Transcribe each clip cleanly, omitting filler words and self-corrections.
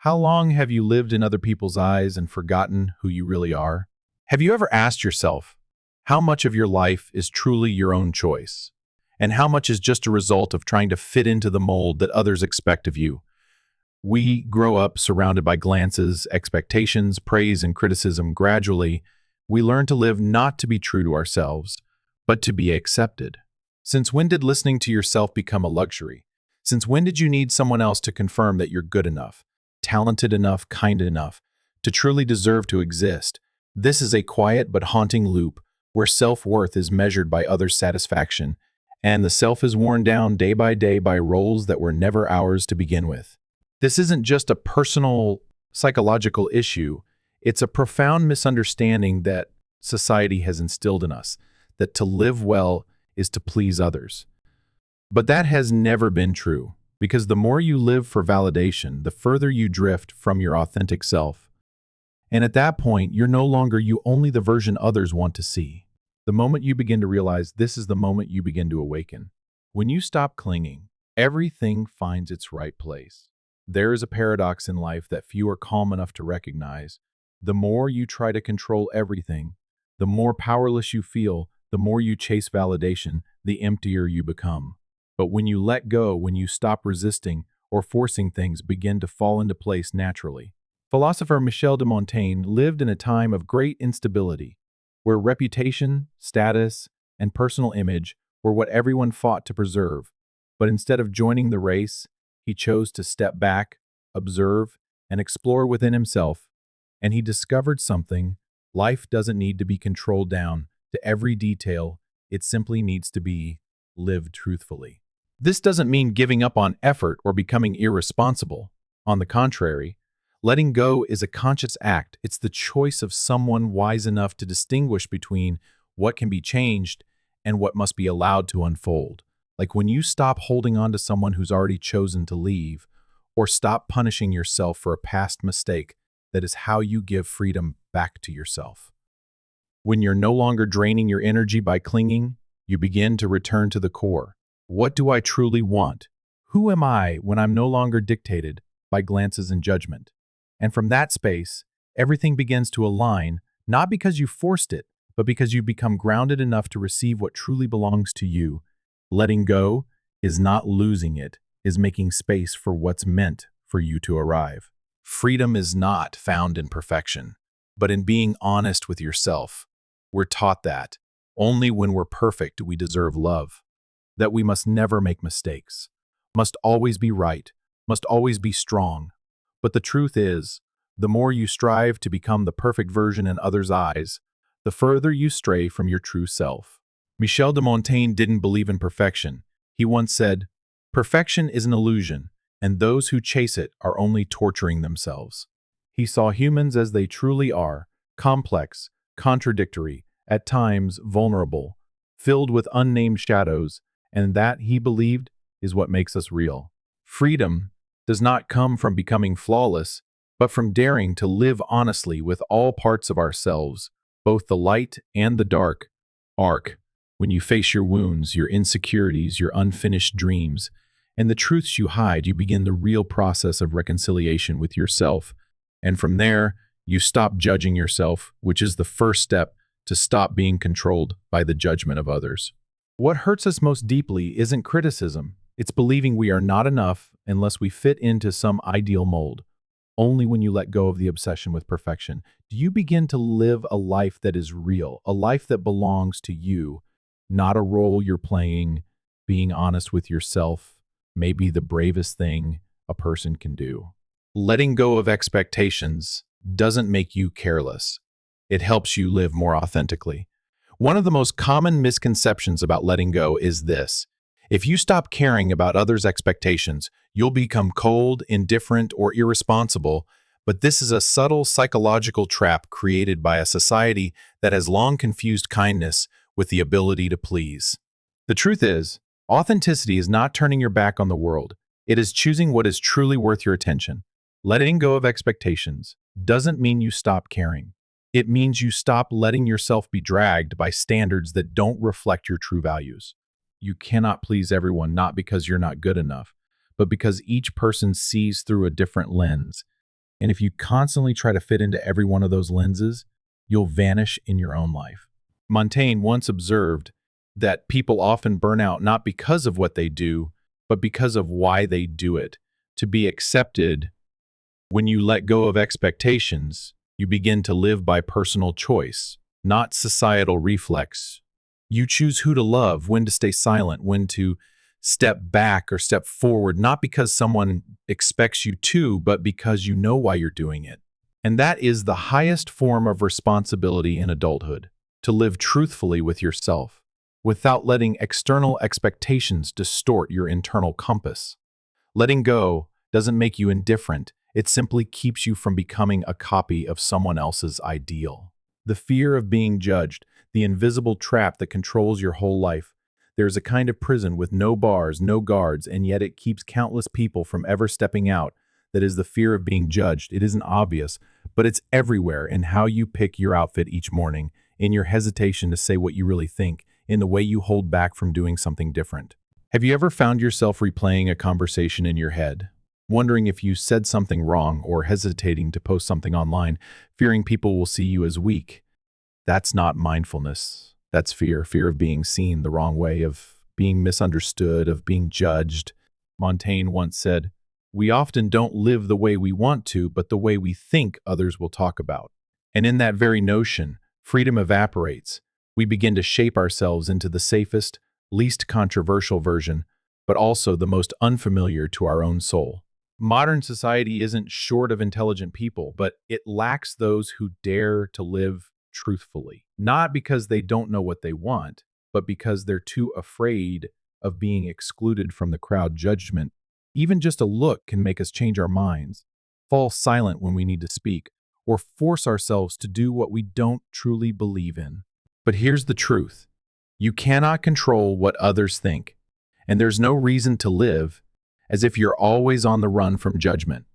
How long have you lived in other people's eyes and forgotten who you really are? Have you ever asked yourself how much of your life is truly your own choice, and how much is just a result of trying to fit into the mold that others expect of you? We grow up surrounded by glances, expectations, praise, and criticism. Gradually, we learn to live not to be true to ourselves, but to be accepted. Since when did listening to yourself become a luxury? Since when did you need someone else to confirm that you're good enough, talented enough, kind enough, to truly deserve to exist? This is a quiet but haunting loop where self-worth is measured by others' satisfaction, and the self is worn down day by day by roles that were never ours to begin with. This isn't just a personal psychological issue, it's a profound misunderstanding that society has instilled in us, that to live well is to please others. But that has never been true, because the more you live for validation, the further you drift from your authentic self. And at that point, you're no longer you, only the version others want to see. The moment you begin to realize this is the moment you begin to awaken. When you stop clinging, everything finds its right place. There is a paradox in life that few are calm enough to recognize. The more you try to control everything, the more powerless you feel, the more you chase validation, the emptier you become. But when you let go, when you stop resisting or forcing, things begin to fall into place naturally. Philosopher Michel de Montaigne lived in a time of great instability, where reputation, status, and personal image were what everyone fought to preserve. But instead of joining the race, he chose to step back, observe, and explore within himself. And he discovered something: life doesn't need to be controlled down to every detail, it simply needs to be lived truthfully. This doesn't mean giving up on effort or becoming irresponsible. On the contrary, letting go is a conscious act. It's the choice of someone wise enough to distinguish between what can be changed and what must be allowed to unfold. Like when you stop holding on to someone who's already chosen to leave, or stop punishing yourself for a past mistake. That is how you give freedom back to yourself. When you're no longer draining your energy by clinging, you begin to return to the core. What do I truly want? Who am I when I'm no longer dictated by glances and judgment? And from that space, everything begins to align, not because you forced it, but because you become grounded enough to receive what truly belongs to you. Letting go is not losing it, is making space for what's meant for you to arrive. Freedom is not found in perfection, but in being honest with yourself. We're taught that only when we're perfect do we deserve love, that we must never make mistakes, must always be right, must always be strong. But the truth is, the more you strive to become the perfect version in others' eyes, the further you stray from your true self. Michel de Montaigne didn't believe in perfection. He once said, "Perfection is an illusion, and those who chase it are only torturing themselves." He saw humans as they truly are, complex, contradictory, at times vulnerable, filled with unnamed shadows, and that, he believed, is what makes us real. Freedom does not come from becoming flawless, but from daring to live honestly with all parts of ourselves, both the light and the dark. When you face your wounds, your insecurities, your unfinished dreams, and the truths you hide, you begin the real process of reconciliation with yourself. And from there, you stop judging yourself, which is the first step to stop being controlled by the judgment of others. What hurts us most deeply isn't criticism. It's believing we are not enough unless we fit into some ideal mold. Only when you let go of the obsession with perfection do you begin to live a life that is real, a life that belongs to you, not a role you're playing. Being honest with yourself may be the bravest thing a person can do. Letting go of expectations doesn't make you careless. It helps you live more authentically. One of the most common misconceptions about letting go is this: if you stop caring about others' expectations, you'll become cold, indifferent, or irresponsible. But this is a subtle psychological trap created by a society that has long confused kindness with the ability to please. The truth is, authenticity is not turning your back on the world. It is choosing what is truly worth your attention. Letting go of expectations doesn't mean you stop caring. It means you stop letting yourself be dragged by standards that don't reflect your true values. You cannot please everyone, not because you're not good enough, but because each person sees through a different lens. And if you constantly try to fit into every one of those lenses, you'll vanish in your own life. Montaigne once observed that people often burn out not because of what they do, but because of why they do it. To be accepted, when you let go of expectations, you begin to live by personal choice, not societal reflex. You choose who to love, when to stay silent, when to step back or step forward, not because someone expects you to, but because you know why you're doing it. And that is the highest form of responsibility in adulthood, to live truthfully with yourself, without letting external expectations distort your internal compass. Letting go doesn't make you indifferent. It simply keeps you from becoming a copy of someone else's ideal. The fear of being judged, the invisible trap that controls your whole life. There's a kind of prison with no bars, no guards, and yet it keeps countless people from ever stepping out. That is the fear of being judged. It isn't obvious, but it's everywhere in how you pick your outfit each morning, in your hesitation to say what you really think, in the way you hold back from doing something different. Have you ever found yourself replaying a conversation in your head, wondering if you said something wrong or hesitating to post something online, fearing people will see you as weak? That's not mindfulness. That's fear of being seen the wrong way, of being misunderstood, of being judged. Montaigne once said, "We often don't live the way we want to, but the way we think others will talk about." And in that very notion, freedom evaporates. We begin to shape ourselves into the safest, least controversial version, but also the most unfamiliar to our own soul. Modern society isn't short of intelligent people, but it lacks those who dare to live truthfully. Not because they don't know what they want, but because they're too afraid of being excluded from the crowd judgment. Even just a look can make us change our minds, fall silent when we need to speak, or force ourselves to do what we don't truly believe in. But here's the truth. You cannot control what others think, and there's no reason to live as if you're always on the run from judgment.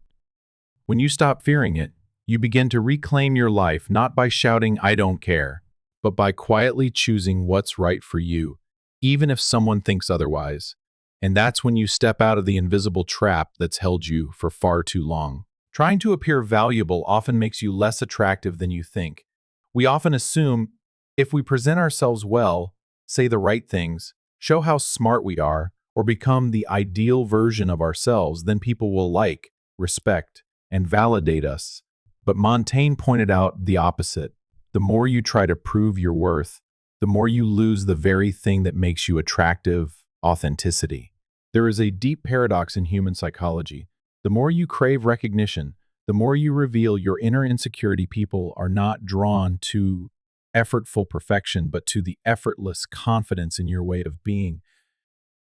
When you stop fearing it, you begin to reclaim your life not by shouting, "I don't care," but by quietly choosing what's right for you, even if someone thinks otherwise. And that's when you step out of the invisible trap that's held you for far too long. Trying to appear valuable often makes you less attractive than you think. We often assume if we present ourselves well, say the right things, show how smart we are, or become the ideal version of ourselves, then people will like, respect, and validate us. But Montaigne pointed out the opposite. The more you try to prove your worth, the more you lose the very thing that makes you attractive: authenticity. There is a deep paradox in human psychology. The more you crave recognition, the more you reveal your inner insecurity. People are not drawn to effortful perfection, but to the effortless confidence in your way of being.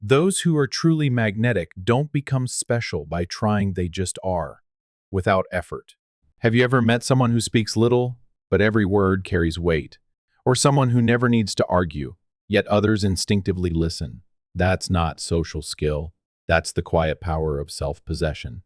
Those who are truly magnetic don't become special by trying, they just are, without effort. Have you ever met someone who speaks little, but every word carries weight? Or someone who never needs to argue, yet others instinctively listen? That's not social skill. That's the quiet power of self-possession.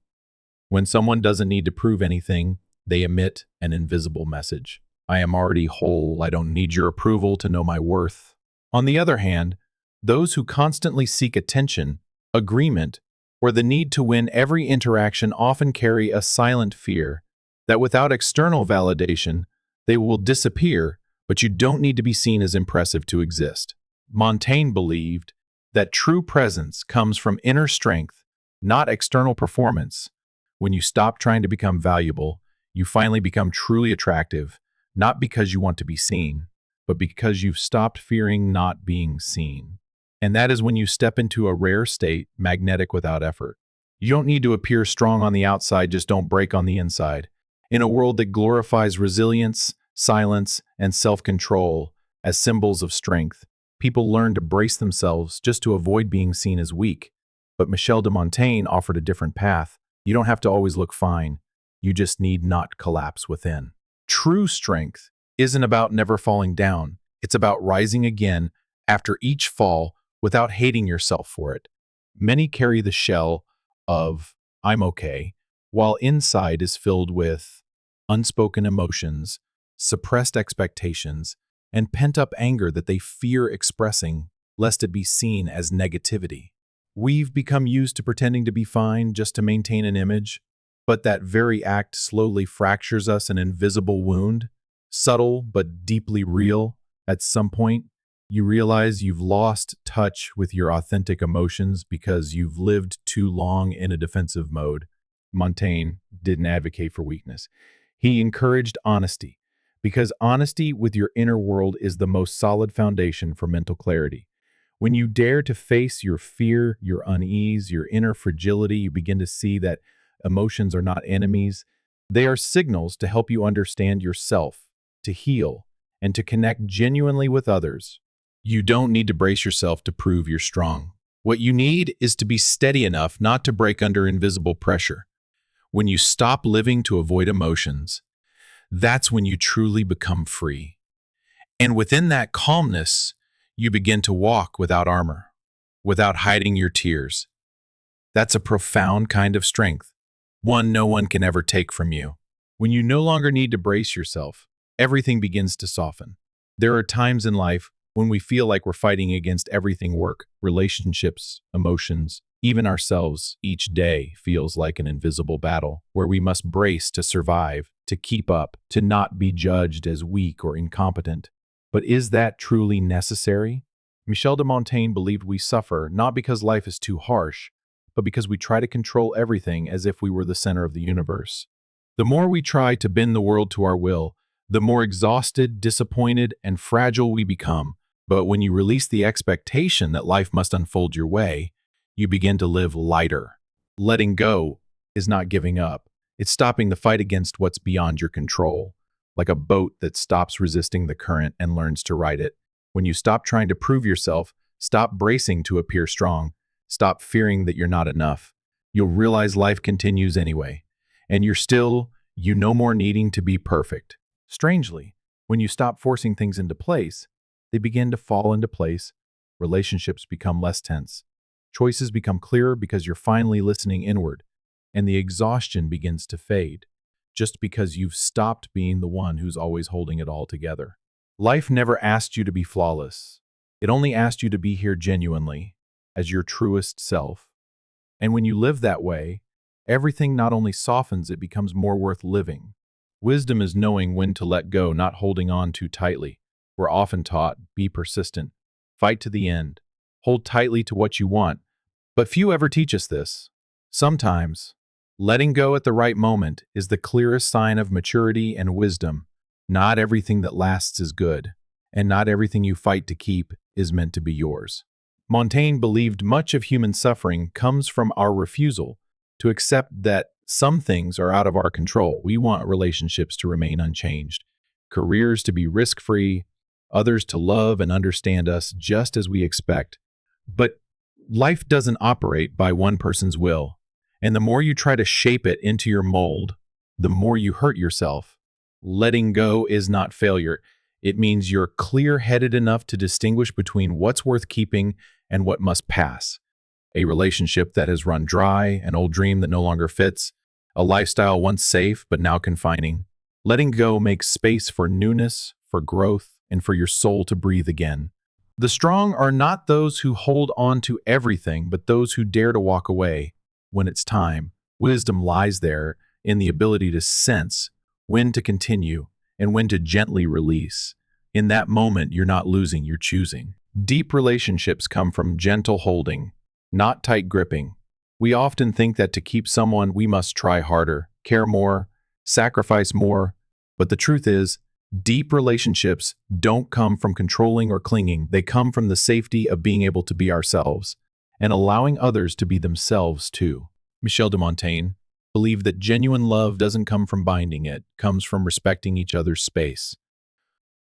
When someone doesn't need to prove anything, they emit an invisible message. I am already whole. I don't need your approval to know my worth. On the other hand, those who constantly seek attention, agreement, or the need to win every interaction often carry a silent fear that without external validation, they will disappear, but you don't need to be seen as impressive to exist. Montaigne believed that true presence comes from inner strength, not external performance. When you stop trying to become valuable, you finally become truly attractive, not because you want to be seen, but because you've stopped fearing not being seen. And that is when you step into a rare state, magnetic without effort. You don't need to appear strong on the outside, just don't break on the inside. In a world that glorifies resilience, silence, and self-control as symbols of strength, people learn to brace themselves just to avoid being seen as weak. But Michel de Montaigne offered a different path. You don't have to always look fine. You just need not collapse within. True strength isn't about never falling down. It's about rising again after each fall without hating yourself for it. Many carry the shell of "I'm okay," while inside is filled with unspoken emotions, suppressed expectations, and pent-up anger that they fear expressing, lest it be seen as negativity. We've become used to pretending to be fine just to maintain an image, But that very act slowly fractures us an invisible wound, subtle but deeply real. At some point, you realize you've lost touch with your authentic emotions because you've lived too long in a defensive mode. Montaigne didn't advocate for weakness. He encouraged honesty, because honesty with your inner world is the most solid foundation for mental clarity. When you dare to face your fear, your unease, your inner fragility, you begin to see that emotions are not enemies. They are signals to help you understand yourself, to heal, and to connect genuinely with others. You don't need to brace yourself to prove you're strong. What you need is to be steady enough not to break under invisible pressure. When you stop living to avoid emotions, that's when you truly become free. And within that calmness, you begin to walk without armor, without hiding your tears. That's a profound kind of strength, one no one can ever take from you. When you no longer need to brace yourself, everything begins to soften. There are times in life when we feel like we're fighting against everything: work, relationships, emotions, even ourselves. Each day feels like an invisible battle where we must brace to survive, to keep up, to not be judged as weak or incompetent. But is that truly necessary? Michel de Montaigne believed we suffer not because life is too harsh, but because we try to control everything as if we were the center of the universe. The more we try to bend the world to our will, the more exhausted, disappointed, and fragile we become. But when you release the expectation that life must unfold your way, you begin to live lighter. Letting go is not giving up. It's stopping the fight against what's beyond your control, like a boat that stops resisting the current and learns to ride it. When you stop trying to prove yourself, stop bracing to appear strong, stop fearing that you're not enough, you'll realize life continues anyway. And you no more needing to be perfect. Strangely, when you stop forcing things into place, they begin to fall into place. Relationships become less tense. Choices become clearer because you're finally listening inward, and the exhaustion begins to fade, just because you've stopped being the one who's always holding it all together. Life never asked you to be flawless. It only asked you to be here genuinely, as your truest self. And when you live that way, everything not only softens, it becomes more worth living. Wisdom is knowing when to let go, not holding on too tightly. We're often taught, be persistent, fight to the end, hold tightly to what you want, but few ever teach us this. Sometimes, letting go at the right moment is the clearest sign of maturity and wisdom. Not everything that lasts is good, and not everything you fight to keep is meant to be yours. Montaigne believed much of human suffering comes from our refusal to accept that some things are out of our control. We want relationships to remain unchanged, careers to be risk-free, others to love and understand us just as we expect. But life doesn't operate by one person's will, and the more you try to shape it into your mold, the more you hurt yourself. Letting go is not failure. It means you're clear-headed enough to distinguish between what's worth keeping and what must pass. A relationship that has run dry, an old dream that no longer fits, a lifestyle once safe but now confining. Letting go makes space for newness, for growth, and for your soul to breathe again. The strong are not those who hold on to everything, but those who dare to walk away when it's time. Wisdom lies there in the ability to sense when to continue and when to gently release. In that moment, you're not losing, you're choosing. Deep relationships come from gentle holding, not tight gripping. We often think that to keep someone, we must try harder, care more, sacrifice more. But the truth is, deep relationships don't come from controlling or clinging. They come from the safety of being able to be ourselves and allowing others to be themselves too. Michel de Montaigne believed that genuine love doesn't come from binding, it comes from respecting each other's space.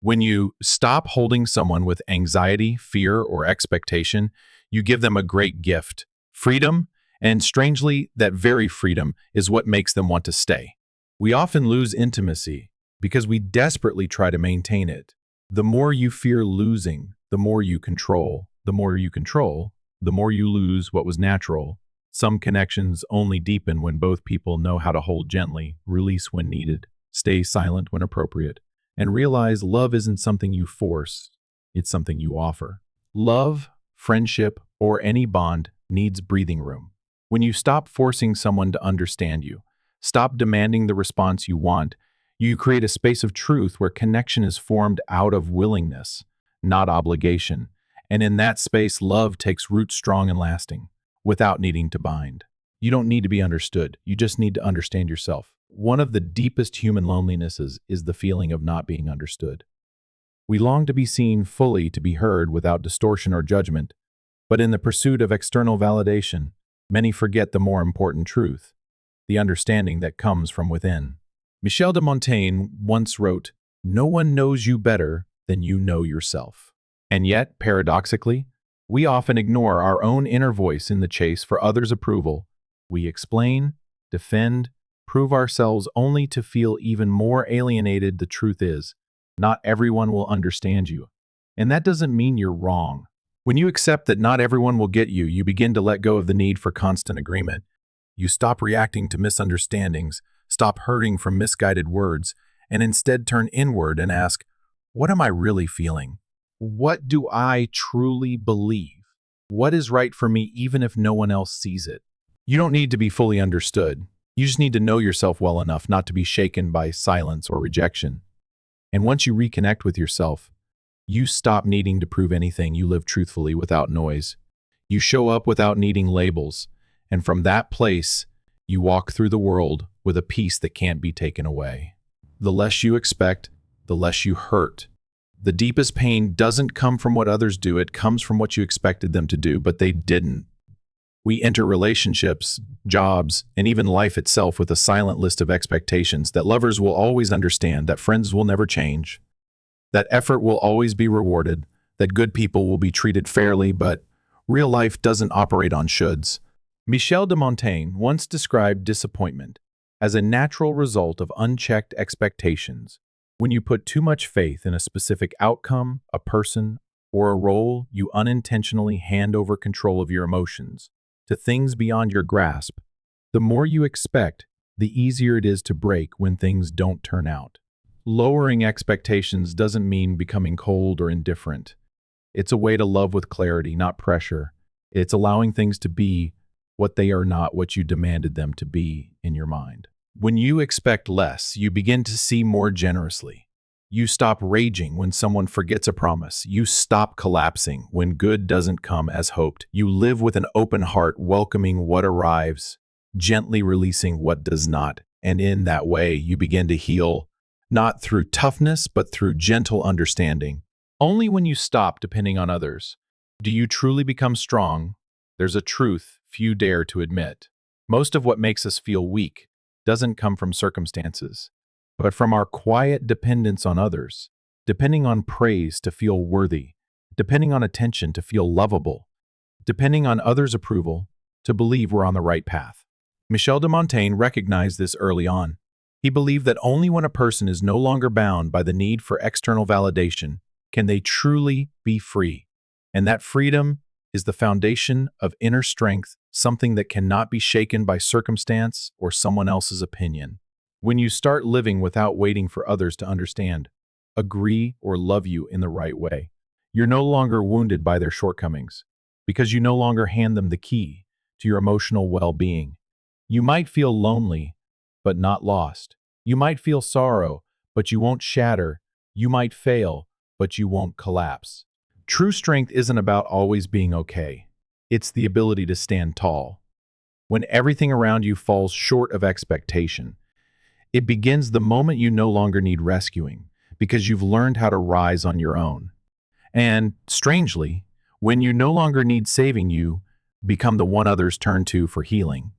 When you stop holding someone with anxiety, fear, or expectation, you give them a great gift, freedom, and strangely, that very freedom is what makes them want to stay. We often lose intimacy because we desperately try to maintain it. The more you fear losing, the more you control. The more you control, the more you lose what was natural. Some connections only deepen when both people know how to hold gently, release when needed, stay silent when appropriate, and realize love isn't something you force, it's something you offer. Love, friendship, or any bond needs breathing room. When you stop forcing someone to understand you, Stop demanding the response you want. You create a space of truth where connection is formed out of willingness, not obligation. And in that space, love takes root strong and lasting, without needing to bind. You don't need to be understood. You just need to understand yourself. One of the deepest human lonelinesses is the feeling of not being understood. We long to be seen fully, to be heard without distortion or judgment, but in the pursuit of external validation, many forget the more important truth, the understanding that comes from within. Michel de Montaigne once wrote, "No one knows you better than you know yourself." And yet, paradoxically, we often ignore our own inner voice in the chase for others' approval. We explain, defend, prove ourselves only to feel even more alienated. The truth is, not everyone will understand you. And that doesn't mean you're wrong. When you accept that not everyone will get you, you begin to let go of the need for constant agreement. You stop reacting to misunderstandings, stop hurting from misguided words, and instead turn inward and ask, what am I really feeling? What do I truly believe? What is right for me even if no one else sees it? You don't need to be fully understood. You just need to know yourself well enough not to be shaken by silence or rejection. And once you reconnect with yourself, you stop needing to prove anything. You live truthfully without noise. You show up without needing labels. And from that place, you walk through the world with a peace that can't be taken away. The less you expect, the less you hurt. The deepest pain doesn't come from what others do. It comes from what you expected them to do, but they didn't. We enter relationships, jobs, and even life itself with a silent list of expectations that lovers will always understand, that friends will never change, that effort will always be rewarded, that good people will be treated fairly, but real life doesn't operate on shoulds. Michel de Montaigne once described disappointment as a natural result of unchecked expectations. When you put too much faith in a specific outcome, a person, or a role, you unintentionally hand over control of your emotions to things beyond your grasp. The more you expect, the easier it is to break when things don't turn out. Lowering expectations doesn't mean becoming cold or indifferent. It's a way to love with clarity, not pressure. It's allowing things to be what they are, not what you demanded them to be in your mind. When you expect less, you begin to see more generously. You stop raging when someone forgets a promise. You stop collapsing when good doesn't come as hoped. You live with an open heart, welcoming what arrives, gently releasing what does not. And in that way, you begin to heal, not through toughness, but through gentle understanding. Only when you stop depending on others do you truly become strong. There's a truth few dare to admit. Most of what makes us feel weak doesn't come from circumstances, but from our quiet dependence on others, depending on praise to feel worthy, depending on attention to feel lovable, depending on others' approval to believe we're on the right path. Michel de Montaigne recognized this early on. He believed that only when a person is no longer bound by the need for external validation can they truly be free. And that freedom is the foundation of inner strength, something that cannot be shaken by circumstance or someone else's opinion. When you start living without waiting for others to understand, agree, or love you in the right way, you're no longer wounded by their shortcomings, because you no longer hand them the key to your emotional well-being. You might feel lonely, but not lost. You might feel sorrow, but you won't shatter. You might fail, but you won't collapse. True strength isn't about always being okay. It's the ability to stand tall. When everything around you falls short of expectation, it begins the moment you no longer need rescuing, because you've learned how to rise on your own. And, strangely, when you no longer need saving, you become the one others turn to for healing.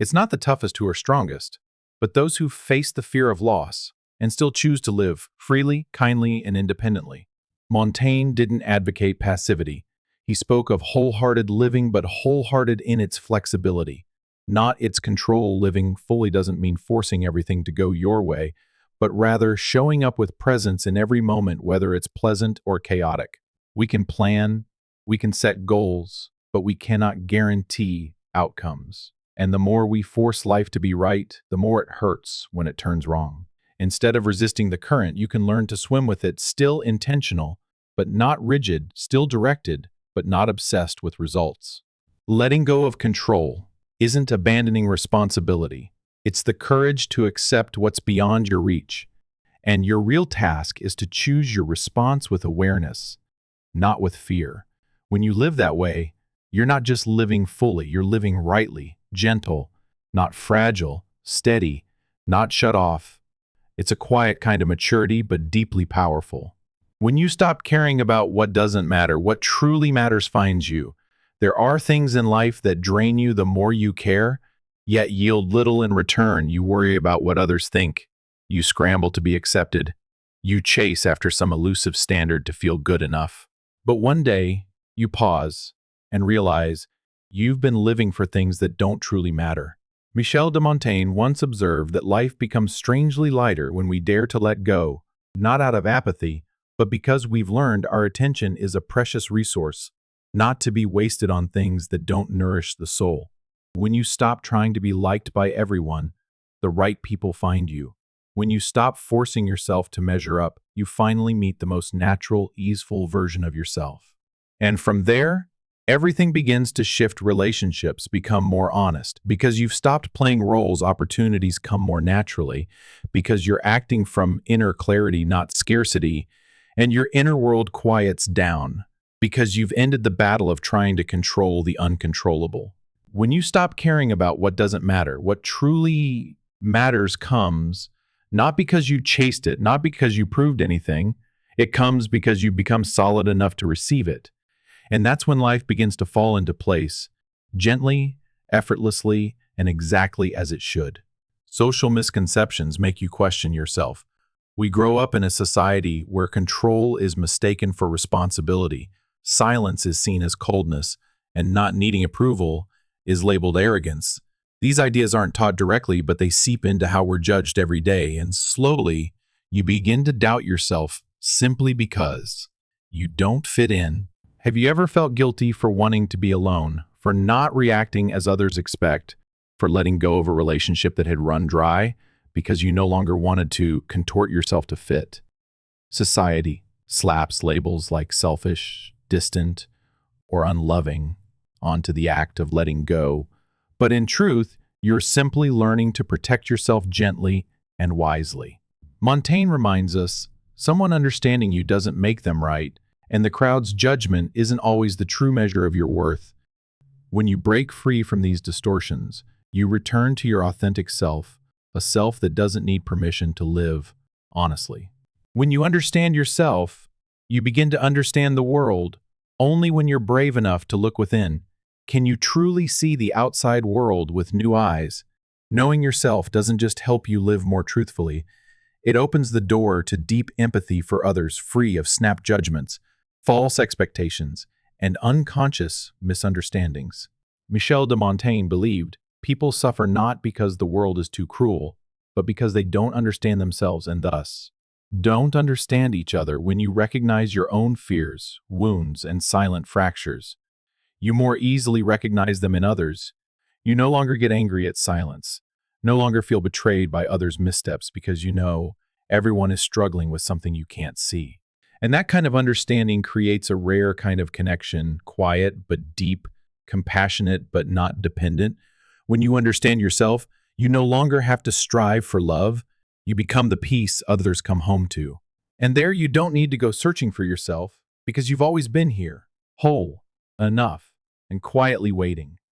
It's not the toughest who are strongest, but those who face the fear of loss and still choose to live freely, kindly, and independently. Montaigne didn't advocate passivity. He spoke of wholehearted living, but wholehearted in its flexibility, not its control. Living fully doesn't mean forcing everything to go your way, but rather showing up with presence in every moment, whether it's pleasant or chaotic. We can plan, we can set goals, but we cannot guarantee outcomes. And the more we force life to be right, the more it hurts when it turns wrong. Instead of resisting the current, you can learn to swim with it, still intentional, but not rigid, still directed, but not obsessed with results. Letting go of control isn't abandoning responsibility. It's the courage to accept what's beyond your reach. And your real task is to choose your response with awareness, not with fear. When you live that way, you're not just living fully, you're living rightly, gentle, not fragile, steady, not shut off. It's a quiet kind of maturity, but deeply powerful. When you stop caring about what doesn't matter, what truly matters finds you. There are things in life that drain you the more you care, yet yield little in return. You worry about what others think. You scramble to be accepted. You chase after some elusive standard to feel good enough. But one day, you pause and realize you've been living for things that don't truly matter. Michel de Montaigne once observed that life becomes strangely lighter when we dare to let go, not out of apathy, but because we've learned our attention is a precious resource, not to be wasted on things that don't nourish the soul. When you stop trying to be liked by everyone, the right people find you. When you stop forcing yourself to measure up, you finally meet the most natural, easeful version of yourself. And from there, everything begins to shift. Relationships become more honest. Because you've stopped playing roles, opportunities come more naturally. Because you're acting from inner clarity, not scarcity. And your inner world quiets down. Because you've ended the battle of trying to control the uncontrollable. When you stop caring about what doesn't matter, what truly matters comes, not because you chased it, not because you proved anything. It comes because you become solid enough to receive it. And that's when life begins to fall into place, gently, effortlessly, and exactly as it should. Social misconceptions make you question yourself. We grow up in a society where control is mistaken for responsibility, silence is seen as coldness, and not needing approval is labeled arrogance. These ideas aren't taught directly, but they seep into how we're judged every day, and slowly, you begin to doubt yourself simply because you don't fit in. Have you ever felt guilty for wanting to be alone, for not reacting as others expect, for letting go of a relationship that had run dry because you no longer wanted to contort yourself to fit? Society slaps labels like selfish, distant, or unloving onto the act of letting go. But in truth, you're simply learning to protect yourself gently and wisely. Montaigne reminds us, someone understanding you doesn't make them right, and the crowd's judgment isn't always the true measure of your worth. When you break free from these distortions, you return to your authentic self, a self that doesn't need permission to live honestly. When you understand yourself, you begin to understand the world. Only when you're brave enough to look within can you truly see the outside world with new eyes. Knowing yourself doesn't just help you live more truthfully, it opens the door to deep empathy for others, free of snap judgments, false expectations, and unconscious misunderstandings. Michel de Montaigne believed people suffer not because the world is too cruel, but because they don't understand themselves and thus don't understand each other. When you recognize your own fears, wounds, and silent fractures, you more easily recognize them in others. You no longer get angry at silence, no longer feel betrayed by others' missteps because you know everyone is struggling with something you can't see. And that kind of understanding creates a rare kind of connection, quiet but deep, compassionate but not dependent. When you understand yourself, you no longer have to strive for love. You become the peace others come home to. And there you don't need to go searching for yourself because you've always been here, whole, enough, and quietly waiting.